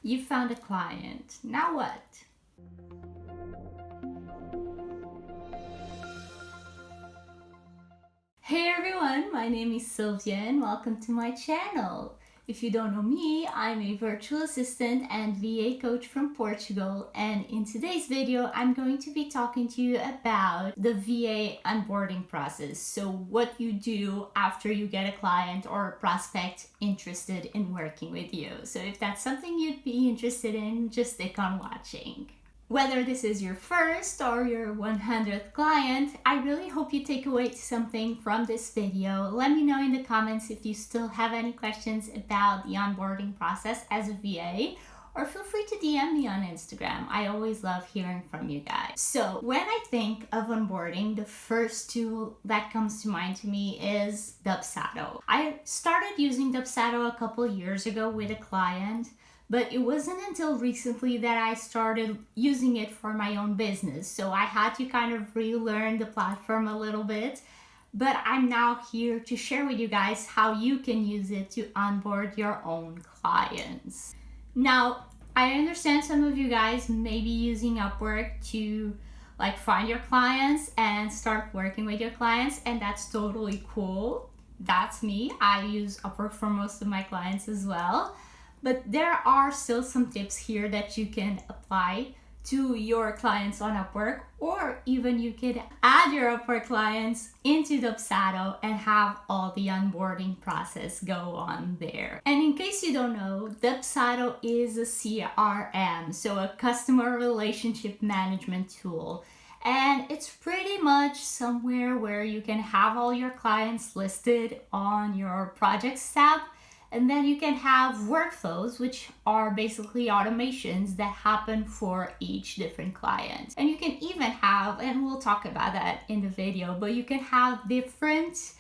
You found a client. Now what? Hey everyone, my name is Sylvia and welcome to my channel. If you don't know me, I'm a virtual assistant and VA coach from Portugal, and in today's video I'm going to be talking to you about the VA onboarding process. So what you do after you get a client or a prospect interested in working with you. So if that's something you'd be interested in, just stick on watching. Whether this is your first or your 100th client, I really hope you take away something from this video. Let me know in the comments if you still have any questions about the onboarding process as a VA, or feel free to DM me on Instagram. I always love hearing from you guys. So when I think of onboarding, the first tool that comes to mind to me is Dubsado. I started using Dubsado a couple years ago with a client, but it wasn't until recently that I started using it for my own business. So I had to kind of relearn the platform a little bit. But I'm now here to share with you guys how you can use it to onboard your own clients. Now, I understand some of you guys may be using Upwork to find your clients and start working with your clients, and that's totally cool. That's me. I use Upwork for most of my clients as well. But there are still some tips here that you can apply to your clients on Upwork, or even you could add your Upwork clients into Dubsado and have all the onboarding process go on there. And in case you don't know, Dubsado is a CRM, so a customer relationship management tool. And it's pretty much somewhere where you can have all your clients listed on your projects tab. And then you can have workflows, which are basically automations that happen for each different client. And you can even have, and we'll talk about that in the video, but you can have different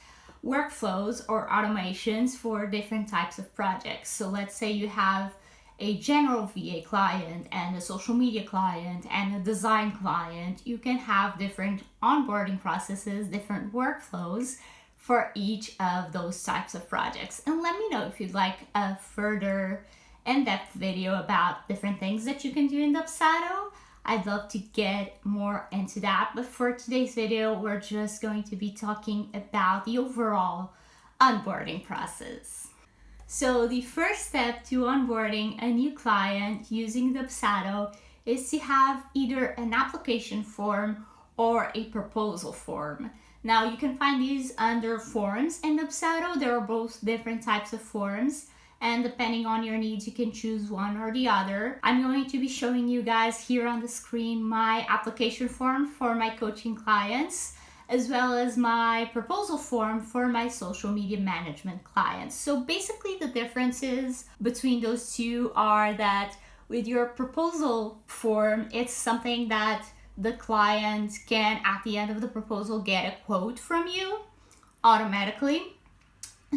workflows or automations for different types of projects. So let's say you have a general VA client and a social media client and a design client. You can have different onboarding processes, different workflows for each of those types of projects. And let me know if you'd like a further in-depth video about different things that you can do in Dubsado. I'd love to get more into that, but for today's video, we're just going to be talking about the overall onboarding process. So the first step to onboarding a new client using Dubsado is to have either an application form or a proposal form. Now you can find these under forms in Dubsado. There are both different types of forms, and depending on your needs, you can choose one or the other. I'm going to be showing you guys here on the screen my application form for my coaching clients, as well as my proposal form for my social media management clients. So basically the differences between those two are that with your proposal form, it's something that the client can, at the end of the proposal, get a quote from you automatically.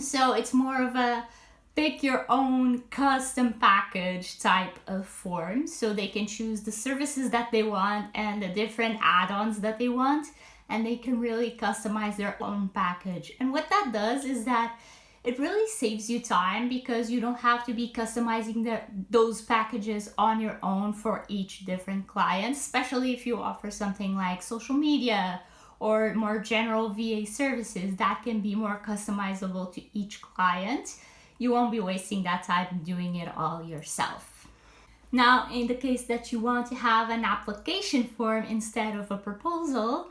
So it's more of a pick your own custom package type of form. So they can choose the services that they want and the different add-ons that they want, and they can really customize their own package. And what that does is that it really saves you time, because you don't have to be customizing those packages on your own for each different client, especially if you offer something like social media or more general VA services that can be more customizable to each client. You won't be wasting that time doing it all yourself. Now, in the case that you want to have an application form instead of a proposal,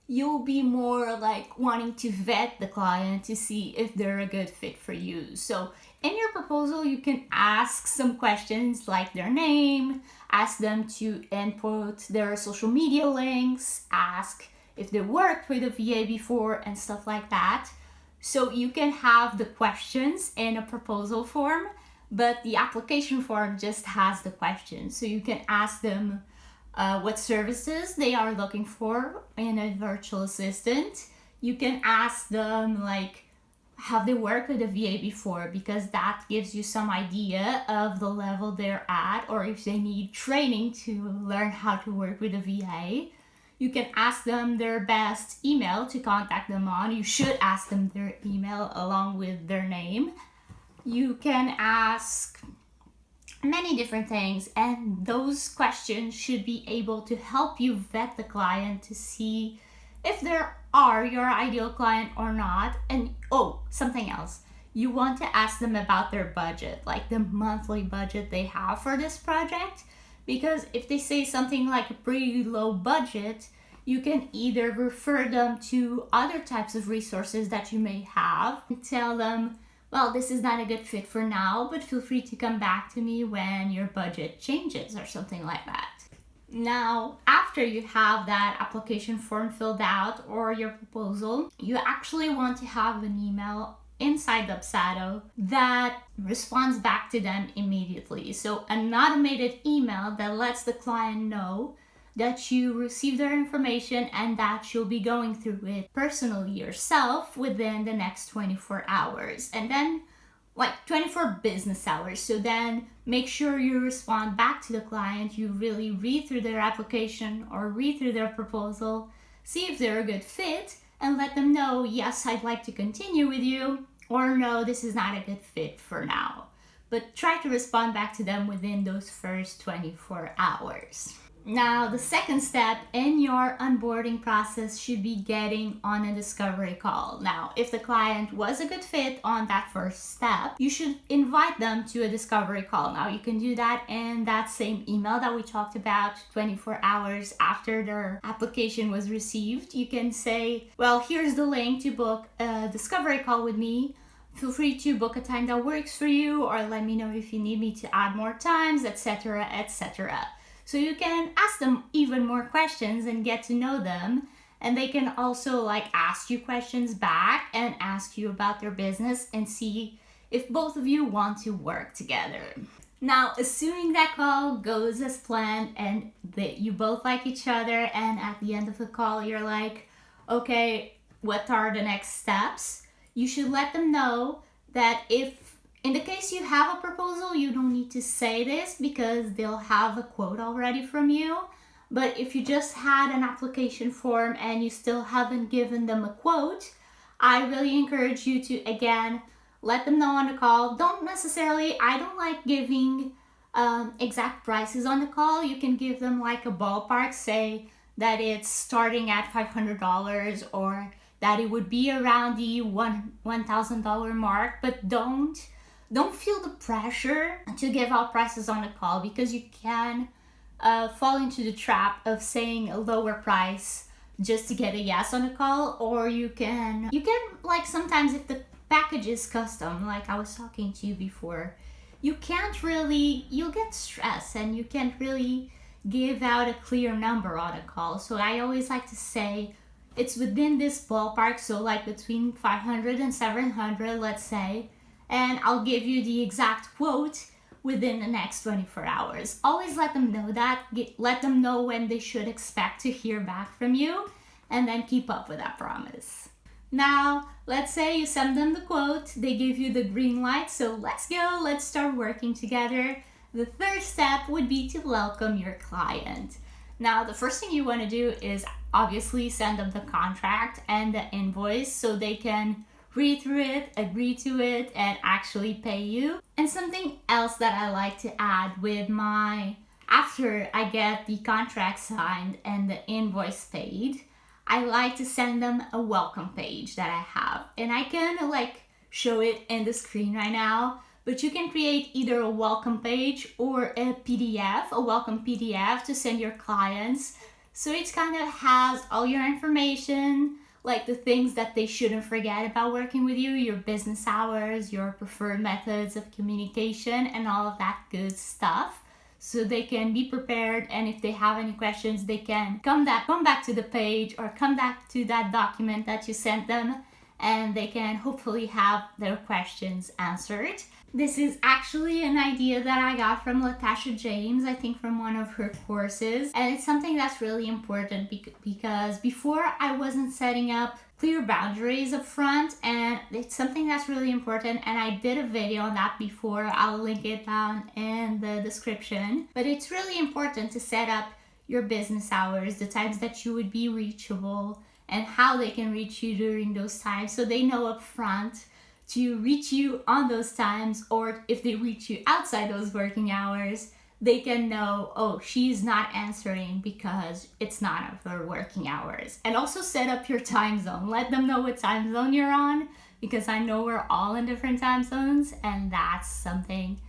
you'll be more wanting to vet the client to see if they're a good fit for you. So in your proposal, you can ask some questions like their name, ask them to input their social media links, ask if they worked with a VA before and stuff like that. So you can have the questions in a proposal form, but the application form just has the questions. So you can ask them what services they are looking for in a virtual assistant. You can ask them have they worked with a VA before, because that gives you some idea of the level they're at, or if they need training to learn how to work with a VA. You can ask them their best email to contact them on. You should ask them their email along with their name. You can ask many different things, and those questions should be able to help you vet the client to see if they are your ideal client or not. And oh, something else, you want to ask them about their budget, like the monthly budget they have for this project, because if they say something like a pretty low budget, you can either refer them to other types of resources that you may have and tell them, well, this is not a good fit for now, but feel free to come back to me when your budget changes or something like that. Now, after you have that application form filled out or your proposal, you actually want to have an email inside Dubsado that responds back to them immediately. So an automated email that lets the client know that you received their information and that you'll be going through it personally yourself within the next 24 hours. And then like 24 business hours. So then make sure you respond back to the client. You really read through their application or read through their proposal, see if they're a good fit, and let them know, yes, I'd like to continue with you, or no, this is not a good fit for now. But try to respond back to them within those first 24 hours. Now, the second step in your onboarding process should be getting on a discovery call. Now, if the client was a good fit on that first step, you should invite them to a discovery call. Now, you can do that in that same email that we talked about 24 hours after their application was received. You can say, well, here's the link to book a discovery call with me. Feel free to book a time that works for you, or let me know if you need me to add more times, etc., etc. So you can ask them even more questions and get to know them. And they can also like ask you questions back and ask you about their business and see if both of you want to work together. Now, assuming that call goes as planned and that you both like each other, and at the end of the call, you're like, okay, what are the next steps? You should let them know that if in the case you have a proposal, you don't need to say this because they'll have a quote already from you. But if you just had an application form and you still haven't given them a quote, I really encourage you to, again, let them know on the call. I don't like giving exact prices on the call. You can give them like a ballpark, say that it's starting at $500 or that it would be around the $1,000 mark, but don't feel the pressure to give out prices on the call, because you can fall into the trap of saying a lower price just to get a yes on the call. Or you can like, sometimes if the package is custom, like I was talking to you before, you'll get stressed and you can't really give out a clear number on a call. So I always like to say it's within this ballpark, so like between 500 and 700, let's say, and I'll give you the exact quote within the next 24 hours. Always let them know that. Let them know when they should expect to hear back from you, and then keep up with that promise. Now, let's say you send them the quote, they give you the green light, so let's go, let's start working together. The third step would be to welcome your client. Now, the first thing you want to do is obviously send them the contract and the invoice so they can read through it, agree to it, and actually pay you. And something else that I like to add after I get the contract signed and the invoice paid, I like to send them a welcome page that I have. And I can show it in the screen right now, but you can create either a welcome page or a welcome PDF to send your clients. So it kind of has all your information, like the things that they shouldn't forget about working with you, your business hours, your preferred methods of communication, and all of that good stuff. So they can be prepared, and if they have any questions, they can come back to the page or come back to that document that you sent them, and they can hopefully have their questions answered. This is actually an idea that I got from Latasha James, I think from one of her courses. And it's something that's really important because before I wasn't setting up clear boundaries up front, and it's something that's really important. And I did a video on that before. I'll link it down in the description. But it's really important to set up your business hours, the times that you would be reachable, and how they can reach you during those times, so they know up front to reach you on those times, or if they reach you outside those working hours, they can know, oh, she's not answering because it's not of her working hours. And also set up your time zone. Let them know what time zone you're on, because I know we're all in different time zones, and that's something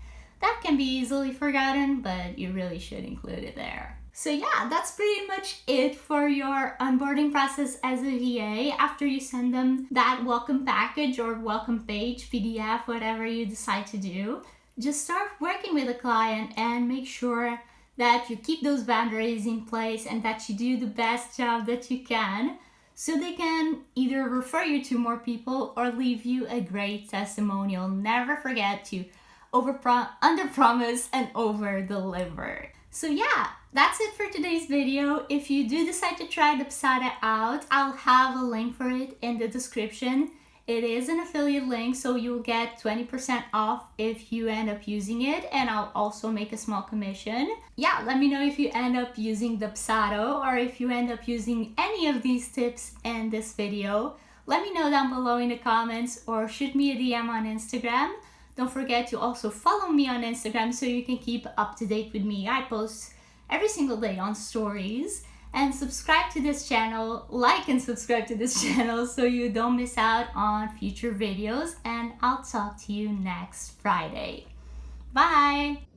that can be easily forgotten, but you really should include it there. So yeah, that's pretty much it for your onboarding process as a VA. After you send them that welcome package or welcome page, PDF, whatever you decide to do, just start working with the client and make sure that you keep those boundaries in place and that you do the best job that you can, so they can either refer you to more people or leave you a great testimonial. Never forget to under-promise and over-deliver. So yeah, that's it for today's video. If you do decide to try Dubsado out, I'll have a link for it in the description. It is an affiliate link, so you'll get 20% off if you end up using it, and I'll also make a small commission. Yeah, let me know if you end up using Dubsado, or if you end up using any of these tips in this video. Let me know down below in the comments, or shoot me a DM on Instagram. Don't forget to also follow me on Instagram so you can keep up to date with me. I post every single day on stories. And subscribe to this channel, like and subscribe to this channel so you don't miss out on future videos. And I'll talk to you next Friday. Bye!